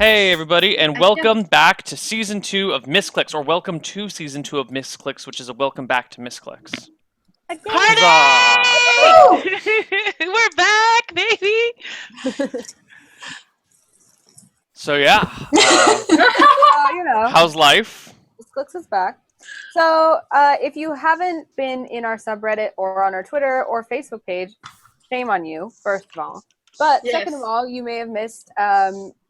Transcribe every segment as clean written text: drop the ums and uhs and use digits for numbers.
Hey everybody, and welcome back to Season 2 of Misscliks, or welcome to Season 2 of Misscliks, which is a welcome back to Misscliks. Party! We're back, baby! So yeah, how's life? Misscliks is back. So if you haven't been in our subreddit or on our Twitter or Facebook page, shame on you, first of all. But second of all, you may have missed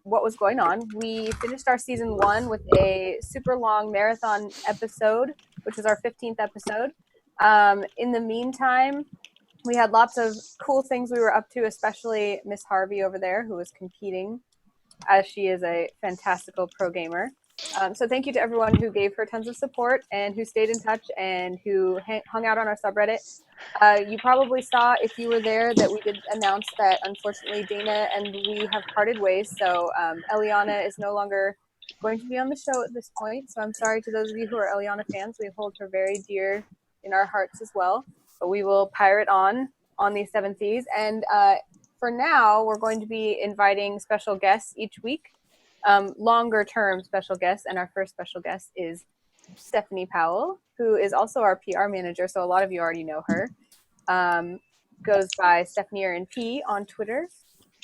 what was going on. We finished our Season 1 with a super long marathon episode, which was our 15th episode. In the meantime, we had lots of cool things we were up to, especially Missharvey over there, who was competing, as she is a fantastical pro gamer. So thank you to everyone who gave her tons of support and who stayed in touch and who hung out on our subreddit. You probably saw, if you were there, that we did announce that unfortunately Dana and we have parted ways. So Eliana is no longer going to be on the show at this point. So I'm sorry to those of you who are Eliana fans. We hold her very dear in our hearts as well. But we will pirate on these seven seas. And for now, we're going to be inviting special guests each week. Longer term special guests, and our first special guest is Stephanie Powell, who is also our PR manager, so a lot of you already know her. Goes by Stephanie or P on Twitter,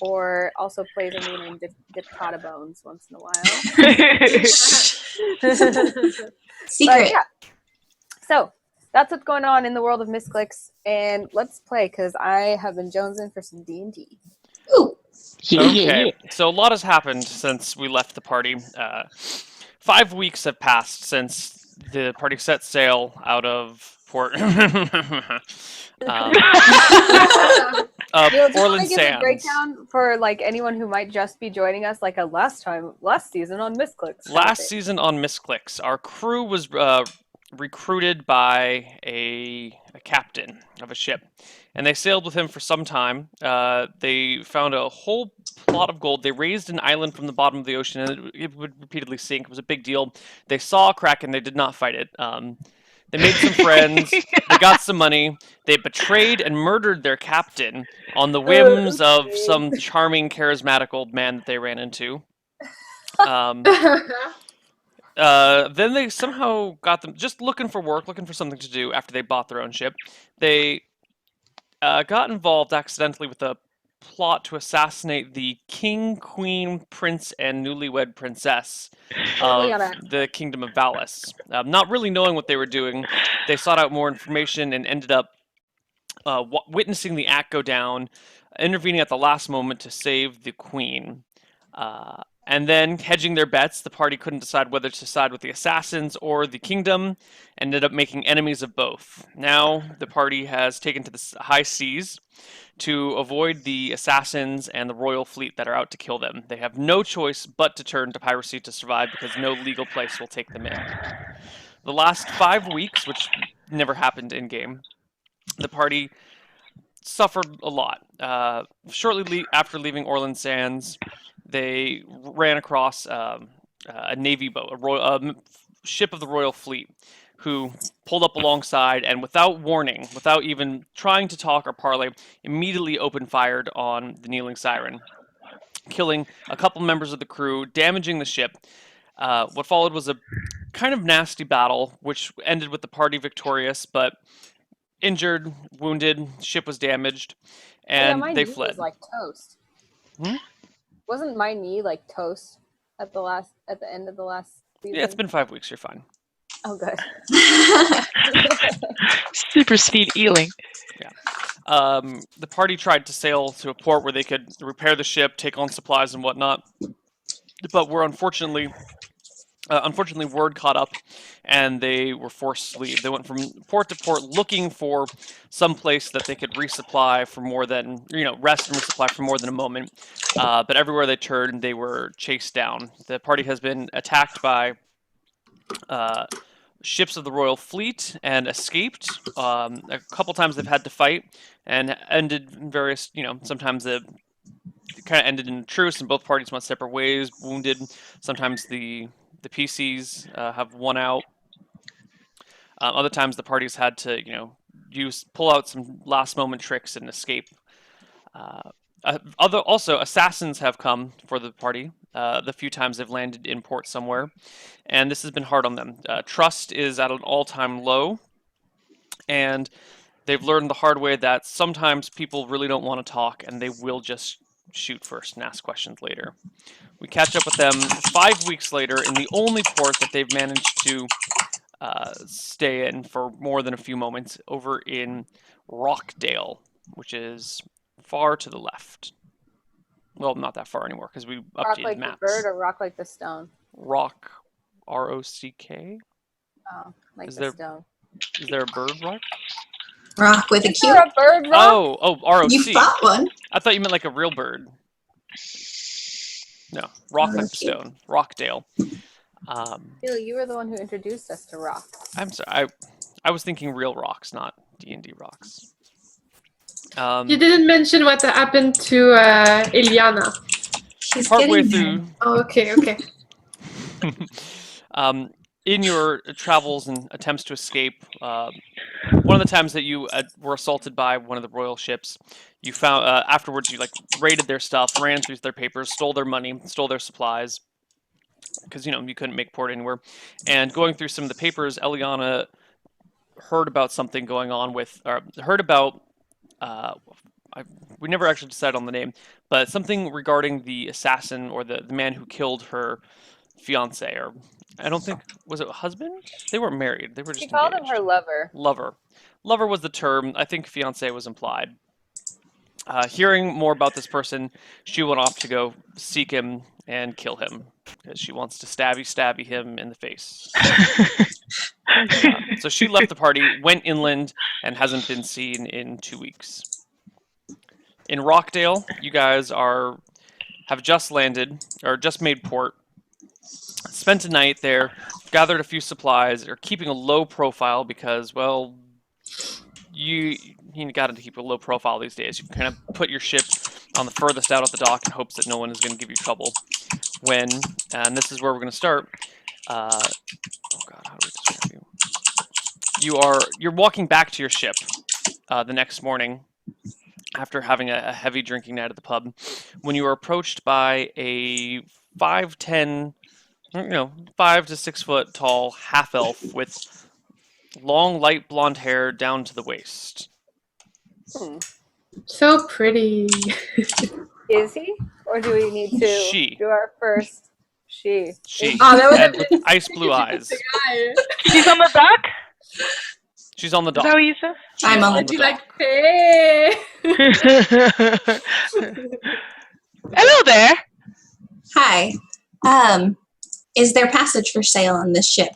or also plays Arena in Diptata Bones once in a while. Secret. Yeah. So that's what's going on in the world of Misscliks, and let's play, because I have been jonesing for some D&D. Ooh. Okay, so a lot has happened since we left the party. 5 weeks have passed since the party set sail out of Port Orland Give Sands. a breakdown for like anyone who might just be joining us, like a last season on Misscliks. Last season on Misscliks, our crew was recruited by a captain of a ship, and they sailed with him for some time. They found a whole plot of gold. They raised an island from the bottom of the ocean, and it would repeatedly sink. It was a big deal. They saw a kraken. They did not fight it. They made some friends. They got some money. They betrayed and murdered their captain on the whims of some charming, charismatic old man that they ran into. Then they somehow got them just looking for work, looking for something to do after they bought their own ship. They got involved accidentally with a plot to assassinate the king, queen, prince, and newlywed princess of the Kingdom of Valis. Not really knowing what they were doing, they sought out more information and ended up witnessing the act go down, intervening at the last moment to save the queen. And then, hedging their bets, the party couldn't decide whether to side with the assassins or the kingdom, ended up making enemies of both. Now, the party has taken to the high seas to avoid the assassins and the royal fleet that are out to kill them. They have no choice but to turn to piracy to survive because no legal place will take them in. The last 5 weeks, which never happened in-game, the party suffered a lot. Shortly after leaving Orland Sands, they ran across a navy boat, a ship of the royal fleet, who pulled up alongside and, without warning, without even trying to talk or parley, immediately opened fire on the kneeling siren, killing a couple members of the crew, damaging the ship. What followed was a kind of nasty battle, which ended with the party victorious, but injured, wounded, ship was damaged, and they fled. Was like toast. Wasn't my knee like toast at the end of the last season? Yeah, it's been 5 weeks. You're fine. Oh, good. Super speed ealing. Yeah. The party tried to sail to a port where they could repair the ship, take on supplies and whatnot, but were unfortunately word caught up, and they were forced to leave. They went from port to port looking for some place that they could resupply for more than, rest and resupply for more than a moment. But everywhere they turned, they were chased down. The party has been attacked by ships of the royal fleet and escaped. A couple times they've had to fight and ended in various, sometimes it kind of ended in a truce and both parties went separate ways, wounded. Sometimes the PCs have won out. Other times the parties had to, pull out some last moment tricks and escape. Also, assassins have come for the party. the few times they've landed in port somewhere, and this has been hard on them. Trust is at an all-time low, and they've learned the hard way that sometimes people really don't want to talk, and they will just shoot first and ask questions later. We catch up with them 5 weeks later in the only port that they've managed to stay in for more than a few moments, over in Rockdale, which is far to the left. Well, not that far anymore, because we Rock updated like maps. the bird or rock like the stone? Rock, R-O-C-K? Oh, like Is the there- stone. Is there a bird rock? Rock with a Is Q. there a bird rock? Oh, R-O-C. You fought one. I thought you meant like a real bird. No, rock like the Okay. stone. Rockdale. Phil, you were the one who introduced us to rock. I'm sorry. I was thinking real rocks, not D&D rocks. You didn't mention what happened to Eliana. She's Partway getting through, Oh, okay. in your travels and attempts to escape, one of the times that you were assaulted by one of the royal ships, you found afterwards you like raided their stuff, ran through their papers, stole their money, stole their supplies, because you couldn't make port anywhere. And going through some of the papers, Eliana heard about something going on with, or heard about. We never actually decided on the name, but something regarding the assassin or the man who killed her fiance, or I don't think, was it a husband? They weren't married. They were just She called him engaged. her lover. Lover was the term. I think fiance was implied. Hearing more about this person, she went off to go seek him and kill him because she wants to stabby him in the face. So she left the party, went inland, and hasn't been seen in 2 weeks. In Rockdale, you guys have just landed, or just made port, spent a night there, gathered a few supplies, are keeping a low profile because, well, you got to keep a low profile these days. You kind of put your ship on the furthest out of the dock in hopes that no one is going to give you trouble. And this is where we're going to start. Oh God, how do we describe you? You're walking back to your ship the next morning after having a heavy drinking night at the pub, when you are approached by a 5 to 6 foot tall half elf with long light blonde hair down to the waist. So pretty. Is he? Or do we need to She. do our first? She. Oh, that was And with ice blue eyes. She's on the dock? She's on the Is dock. that what you said? She's I'm on the the Be like, dock. hey. Hello there. Hi. Is there passage for sale on this ship?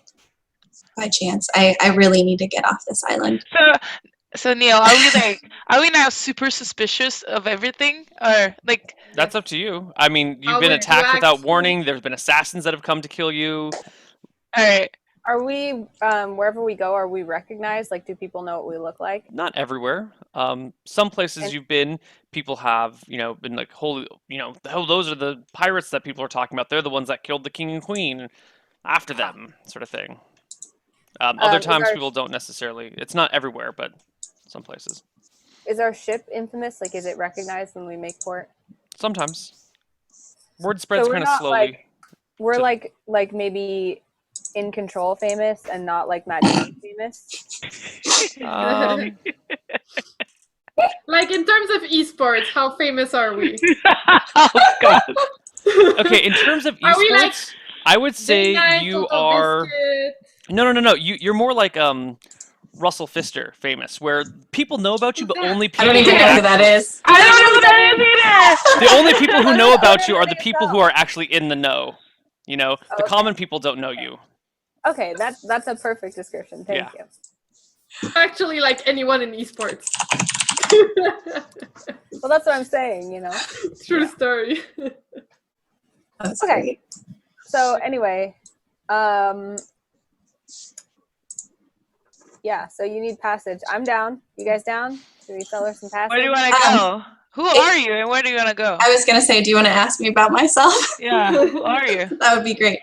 By chance, I really need to get off this island. So Neil, are we now super suspicious of everything, or like? That's up to you. I mean, you've How been would attacked you without actually- warning. There's been assassins that have come to kill you. All right. Are we, wherever we go, are we recognized? Like, do people know what we look like? Not everywhere. Some places And- you've been, people have, been like, holy, those are the pirates that people are talking about. They're the ones that killed the king and queen. After them, sort of thing. Other is times our- people don't necessarily. It's not everywhere, but some places. Is our ship infamous? Like, is it recognized when we make port? Sometimes. Word spreads we're kind of not, slowly. like- We're So- like maybe In Control famous and not like Magic famous. Like in terms of esports, how famous are we? Oh God. Okay, in terms of Are we, esports, like, I would say Day9, you Total are. Biscuit? No. You're more like Russell Pfister famous, where people know about you, but only people. I don't even who know who act- that is. I don't know who that is either. The only people who know about you are the people who are actually in the know. The Okay. common people don't know you. Okay, that's a perfect description. Thank Yeah. you. Actually, like anyone in esports. Well, that's what I'm saying. True story. That's Okay. great. So anyway, yeah. So you need passage. I'm down. You guys down? Should we sell her some passage? Where do you want to go? Who are you, and where do you want to go? I was gonna say, do you want to ask me about myself? Yeah, who are you? That would be great.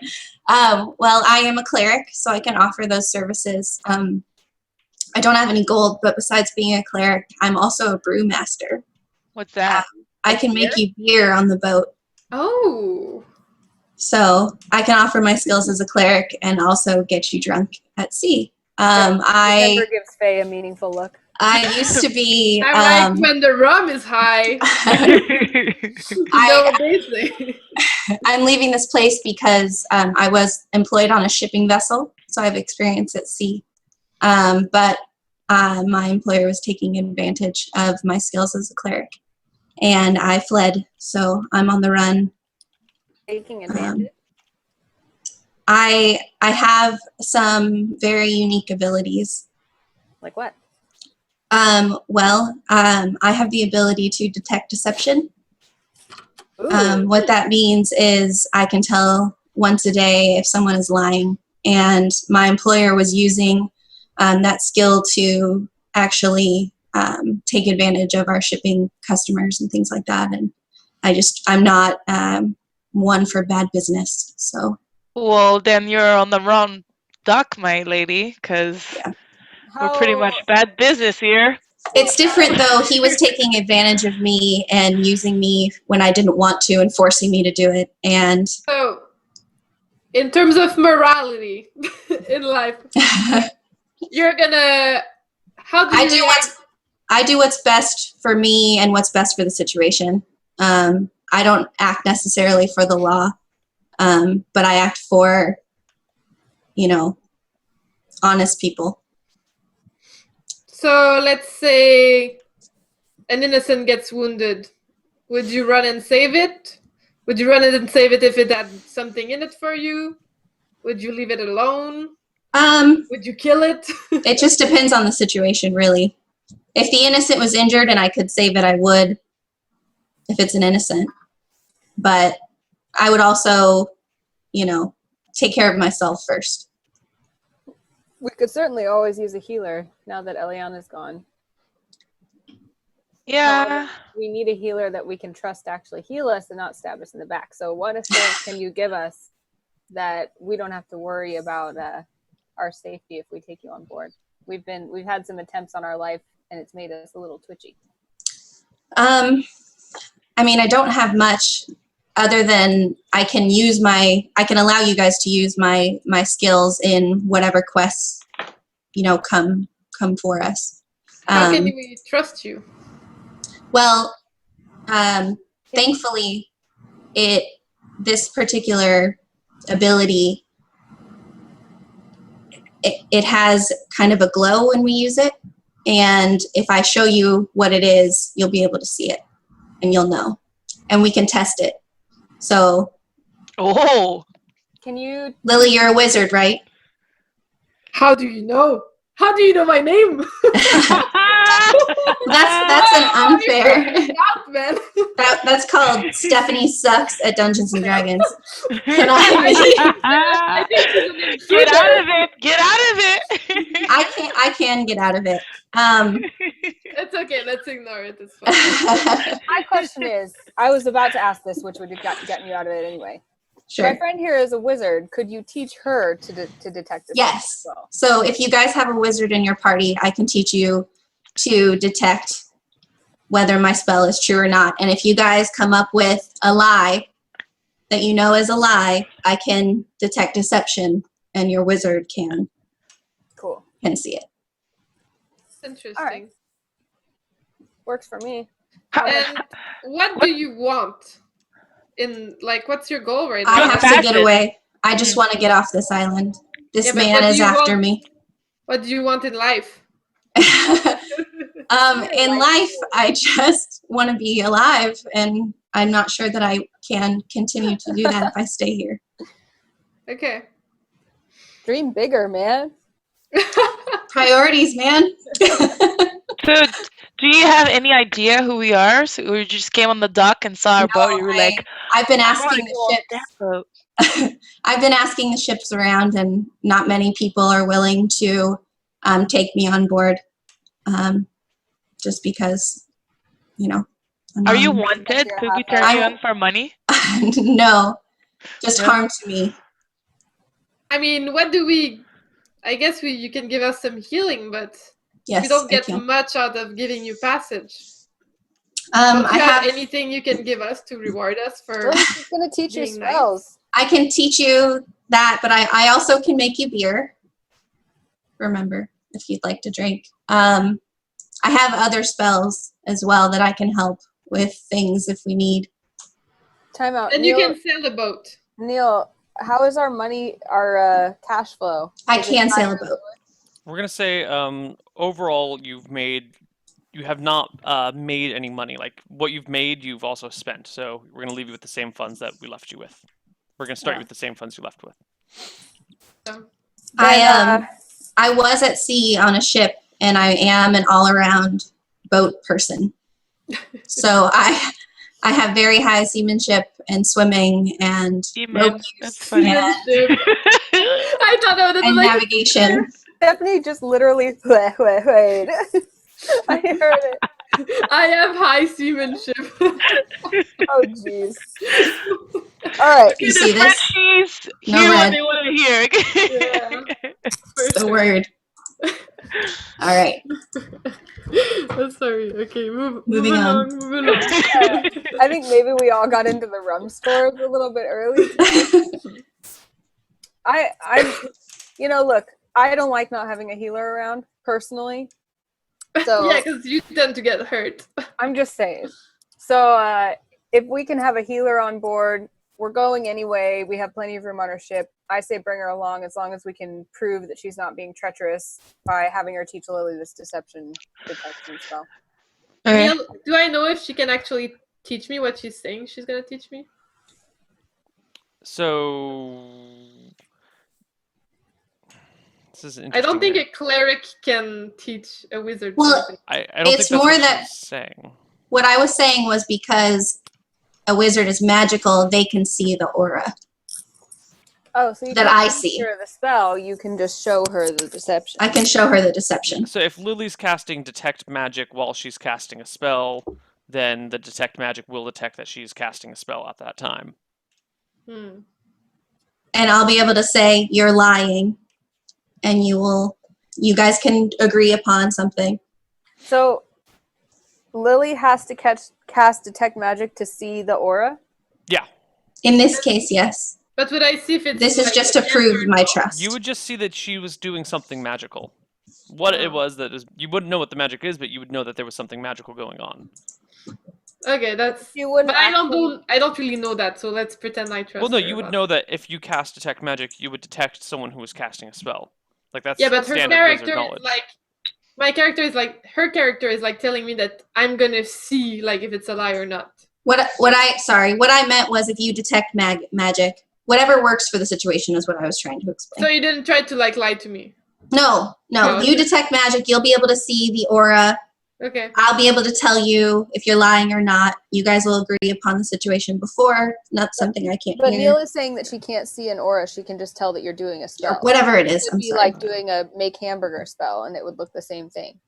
Well, I am a cleric, so I can offer those services. I don't have any gold, but besides being a cleric, I'm also a brewmaster. What's that? I can make you beer on the boat. Oh. So I can offer my skills as a cleric and also get you drunk at sea. December gives Faye a meaningful look. I used to be. I like when the rum is high. I'm leaving this place because I was employed on a shipping vessel, so I have experience at sea. But my employer was taking advantage of my skills as a cleric, and I fled. So I'm on the run. Taking advantage? I have some very unique abilities. Like what? I have the ability to detect deception. What that means is I can tell once a day if someone is lying, and my employer was using that skill to actually take advantage of our shipping customers and things like that. And I'm not one for bad business. So. Well, then you're on the wrong dock, my lady, because we're pretty much bad business here. It's different, though. He was taking advantage of me and using me when I didn't want to and forcing me to do it. And so, in terms of morality in life, you're gonna. How do you? I do what's best for me and what's best for the situation. I don't act necessarily for the law, but I act for, honest people. So let's say an innocent gets wounded. Would you run and save it? Would you run and save it if it had something in it for you? Would you leave it alone? Would you kill it? It just depends on the situation, really. If the innocent was injured and I could save it, I would, if it's an innocent. But I would also, take care of myself first. We could certainly always use a healer now that Eliana's gone. Yeah. However, we need a healer that we can trust to actually heal us and not stab us in the back. So what assistance can you give us that we don't have to worry about our safety if we take you on board? We've had some attempts on our life and it's made us a little twitchy. I don't have much other than I can allow you guys to use my skills in whatever quests, come for us. How can we trust you? Well, thankfully, this particular ability, it has kind of a glow when we use it. And if I show you what it is, you'll be able to see it and you'll know. And we can test it. So. Oh. Can you. Lily, you're a wizard, right? How do you know? How do you know my name? That's an unfair. Out, man. That's called Stephanie Sucks at Dungeons and Dragons. Get out of it! Get out of it! I can get out of it. It's okay. Let's ignore it. It's fine. My question is, I was about to ask this, which would have gotten you out of it anyway. Sure. My friend here is a wizard. Could you teach her to detect this? Yes. Well? So if you guys have a wizard in your party, I can teach you to detect whether my spell is true or not. And if you guys come up with a lie that you know is a lie, I can detect deception, and your wizard can see it. It's interesting. All right. Works for me. And what do you want? What's your goal right now? I have to get away. I just want to get off this island. This man is after me. What do you want in life? In life, I just want to be alive, and I'm not sure that I can continue to do that if I stay here. Okay. Dream bigger, man. Priorities, man. So, do you have any idea who we are? So we just came on the dock and saw our boat. You were I've been asking the ships. I've been asking the ships around, and not many people are willing to take me on board. Just because, Are you wanted? Could we turn you in for money? No, just harm to me. What do we? I guess you can give us some healing, but yes, we don't get much out of giving you passage. I have anything you can give us to reward us for. We're just gonna teach you spells. I can teach you that, but I also can make you beer. Remember, if you'd like to drink. I have other spells as well that I can help with things if we need. Time out. And Neil, you can sail a boat. Neil, how is our money, our cash flow? I Is it can sail a higher? boat. We're gonna say overall you have not made any money. Like what you've made, you've also spent. So we're gonna leave you with the same funds that we left you with. We're gonna start you with the same funds you left with. So, I was at sea on a ship, and I am an all-around boat person. So I have very high seamanship and swimming and Seaman. rope That's use funny. and, I thought that was and like navigation. Stephanie just literally wait. I heard it. I have high seamanship. Oh jeez. All right. You see this? Frenchies No hear what red. they want to hear. Yeah. It's the word. All right. Oh, sorry. Okay, Moving on. Moving on. I think maybe we all got into the rum stores a little bit early. I'm look, I don't like not having a healer around personally. So Yeah, because you tend to get hurt. I'm just saying. So if we can have a healer on board, we're going anyway. We have plenty of room on our ship. I say bring her along as long as we can prove that she's not being treacherous by having her teach Lily this deception detection spell. Okay. Neil, do I know if she can actually teach me what she's saying she's gonna teach me? So this is I interesting. don't think a cleric can teach a wizard Well, something. I don't it's think that's more what that- she's saying. What I was saying was because a wizard is magical, they can see the aura. Oh, so you That can't I teach see. her the spell, you can just show her the deception. I can show her the deception. So if Lily's casting detect magic while she's casting a spell, then the detect magic will detect that she's casting a spell at that time. Hmm. And I'll be able to say, you're lying. And you guys can agree upon something. So Lily has to cast detect magic to see the aura. Yeah. In this case, yes. But would I see if it's This is like, just to prove my trust. You would just see that she was doing something magical. What it was you wouldn't know what the magic is, but you would know that there was something magical going on. Okay, that's. You wouldn't But I actually- don't really know that, so let's pretend I trust. Well, no, her you would about know that if you cast detect magic, you would detect someone who was casting a spell. Like that's Yeah, but her standard character wizard is knowledge. like. My character is like her character is like telling me that I'm gonna see like if it's a lie or not. What I meant was if you detect magic, whatever works for the situation is what I was trying to explain. So you didn't try to like lie to me. No. No. You detect magic, you'll be able to see the aura. Okay. I'll be able to tell you if you're lying or not. You guys will agree upon the situation before. Not something I can't But hear. Neil is saying that she can't see an aura. She can just tell that you're doing a Or spell. whatever it It is. would I'm be sorry. like doing a make hamburger spell, and it would look the same thing.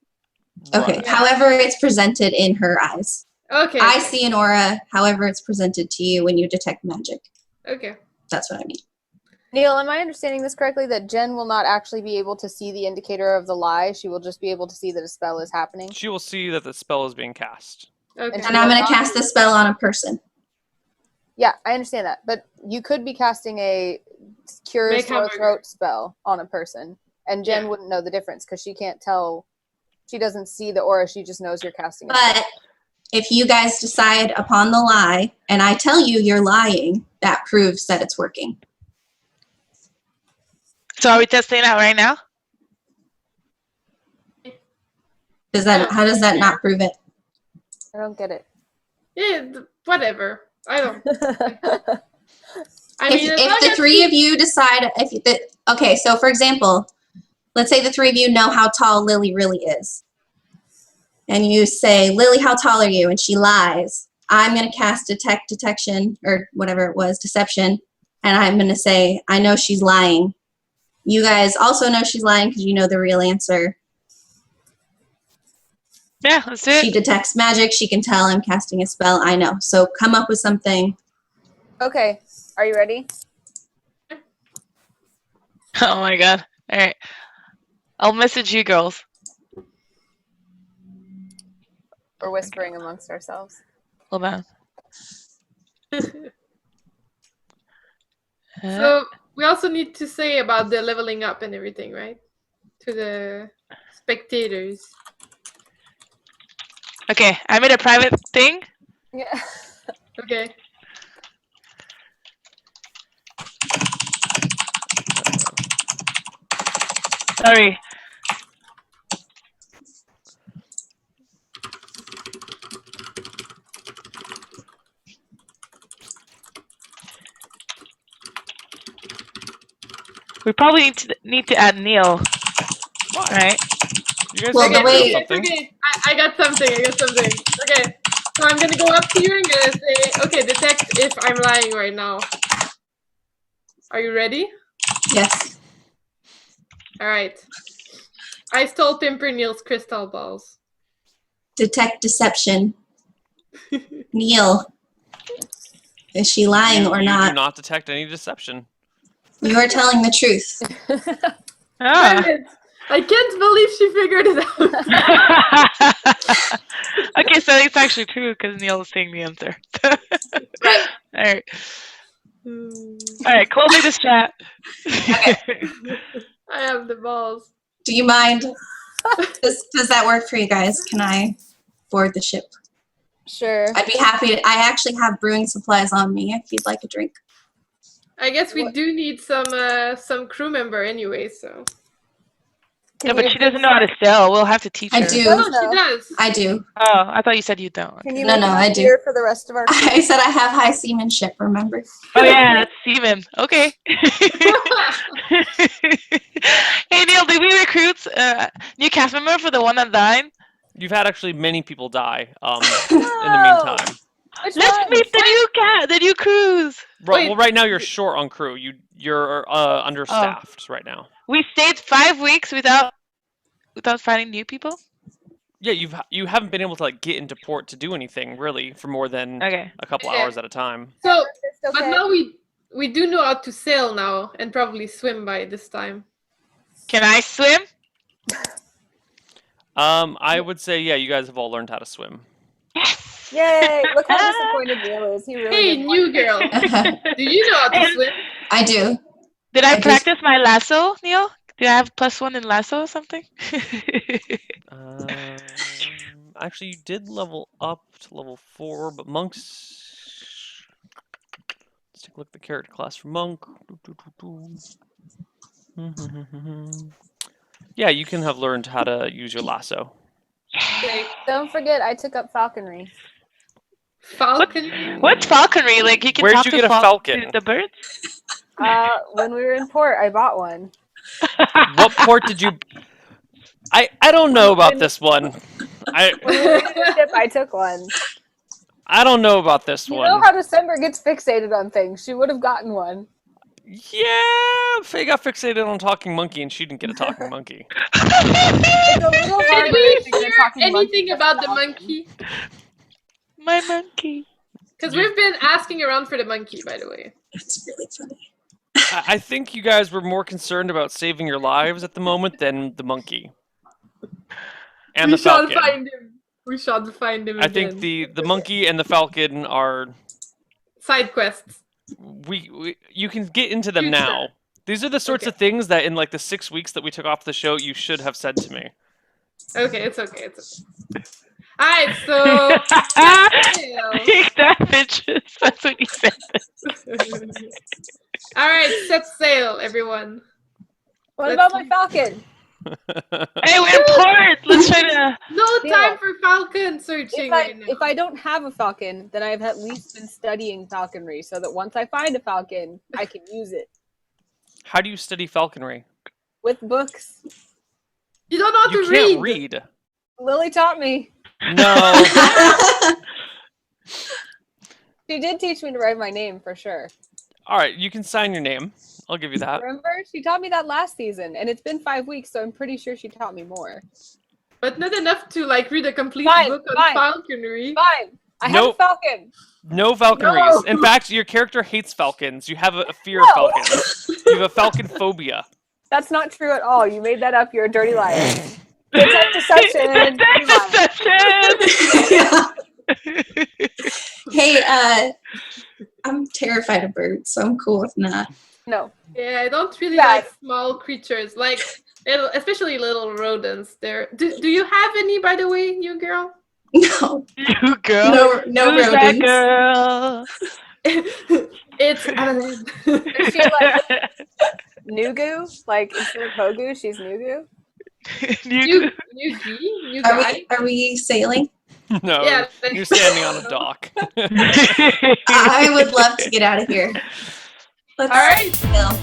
Okay. Right. However it's presented in her eyes. Okay. I see an aura, however it's presented to you when you detect magic. Okay. That's what I mean. Neil, am I understanding this correctly? That Jen will not actually be able to see the indicator of the lie. She will just be able to see that a spell is happening. She will see that the spell is being cast. Okay. And I'm going to cast the spell on a person. Yeah, I understand that. But you could be casting a cure Make sore hamburger. throat spell on a person, and Jen Yeah. wouldn't know the difference because she can't tell. She doesn't see the aura. She just knows you're casting a spell. But if you guys decide upon the lie and I tell you you're lying, that proves that it's working. So are we testing it out right now? How does that not prove it? I don't get it. Yeah. Whatever. I don't. I If, mean, as long if the as three of you decide, okay, so for example, let's say the three of you know how tall Lily really is. And you say, Lily, how tall are you? And she lies. I'm going to cast detection, or whatever it was, deception. And I'm going to say, I know she's lying. You guys also know she's lying because you know the real answer. Yeah, let's do She it. detects magic. She can tell I'm casting a spell. I know. So come up with something. Okay, are you ready? Oh my god. All right. I'll message you girls. We're whispering amongst ourselves. Hold on. So we also need to say about the leveling up and everything, right? To the spectators. Okay, I made a private thing. Yeah. Okay. Sorry. We probably need to add Neal. Right? You guys Well, can the do way- something. Okay. I got something. Okay. So I'm gonna go up to you and gonna say, okay, detect if I'm lying right now. Are you ready? Yes. All right. I stole Pimpernel's crystal balls. Detect deception. Neal. Is she lying or You do not? not detect any deception. You are telling the truth. Ah. Wait a minute. I can't believe she figured it out. Okay, so it's actually true because Neal is saying the answer. Right. Alright. Alright, closing this chat. I have the balls. Do you mind? Does that work for you guys? Can I board the ship? Sure. I'd be happy to. I actually have brewing supplies on me if you'd like a drink. I guess we do need some crew member anyway, so. No, but she doesn't know how to sail. We'll have to teach I her. do. No, she does. I do. Oh, I thought you said you don't. Can you No, make no, enough I do. beer for the rest of our I said I have high seamanship, remember? Oh yeah, that's Steven. Okay. Hey Neal, did we recruit new cast member for the one that died? You've had actually many people die in the meantime. Which Let's one? meet the new crews. Right, well, right now you're short on crew. You're understaffed right now. We stayed 5 weeks without finding new people. Yeah, you haven't been able to like get into port to do anything really for more than Okay. a couple Okay. hours at a time. So, It's but okay. now we do know how to sail now and probably swim by this time. Can I swim? I would say yeah, you guys have all learned how to swim. Yay! Look how disappointed Neal is. He really Hey, didn't new want to. girl. Do you know how to And- swim? I do. Did I I just- practice my lasso, Neal? Did I have +1 in lasso or something? Actually, you did level up to level 4, but monks. Let's take a look at the character class for monk. Yeah, you can have learned how to use your lasso. Okay. Don't forget, I took up falconry. Falcon. What's falconry? Like you can Where'd talk you to get a falcon? to the birds? When we were in port, I bought one. What port did you? I don't know about this one. When we were in the ship, I took one. I don't know about this You one. know how December gets fixated on things. She would have gotten one. Yeah, Faye got fixated on talking monkey, and she didn't get a talking monkey. It's a little hard Did when we I think they're hear talking anything monkey about the falcon. monkey? My monkey. Because we've been asking around for the monkey, by the way. It's really funny. I think you guys were more concerned about saving your lives at the moment than the monkey and We the shall falcon. find him. We shall find him I again. think the monkey and the falcon are Side quests. you can get into them Future. now. These are the sorts of things that in like the 6 weeks that we took off the show, you should have said to me. Okay, it's okay. Alright, so Take that, bitches. That's what he said. Alright, set sail, everyone. What Let's about my falcon? Hey, we're in port. Let's try to. No Yeah. time for falcon searching right now. If I don't have a falcon, then I've at least been studying falconry so that once I find a falcon, I can use it How do you study falconry? with books. You don't know how You to can't read. Lily taught me. No. She did teach me to write my name for sure. All right, you can sign your name. I'll give you that. Remember? She taught me that last season, and it's been 5 weeks, so I'm pretty sure she taught me more. But not enough to like read a complete Fine, book on fine. falconry. Fine. I have a Nope. falcon. No falconries. No. In fact, your character hates falcons. You have a fear of No. falcons. You have a falcon phobia. That's not true at all. You made that up. You're a dirty liar. Detect deception. Hey, I'm terrified of birds, so I'm cool with that. No. Yeah, I don't really Bad. like small creatures, like especially little rodents. There. Do you have any, by the way, you girl? No, You girl. no Who's that rodents. girl? It's Adeline. Is she like Nugu? Like instead of Pogu, she's Nugu? You You Are guy? we sailing? No, Yeah, you're standing on a dock. I would love to get out of here. Let's All right. sail.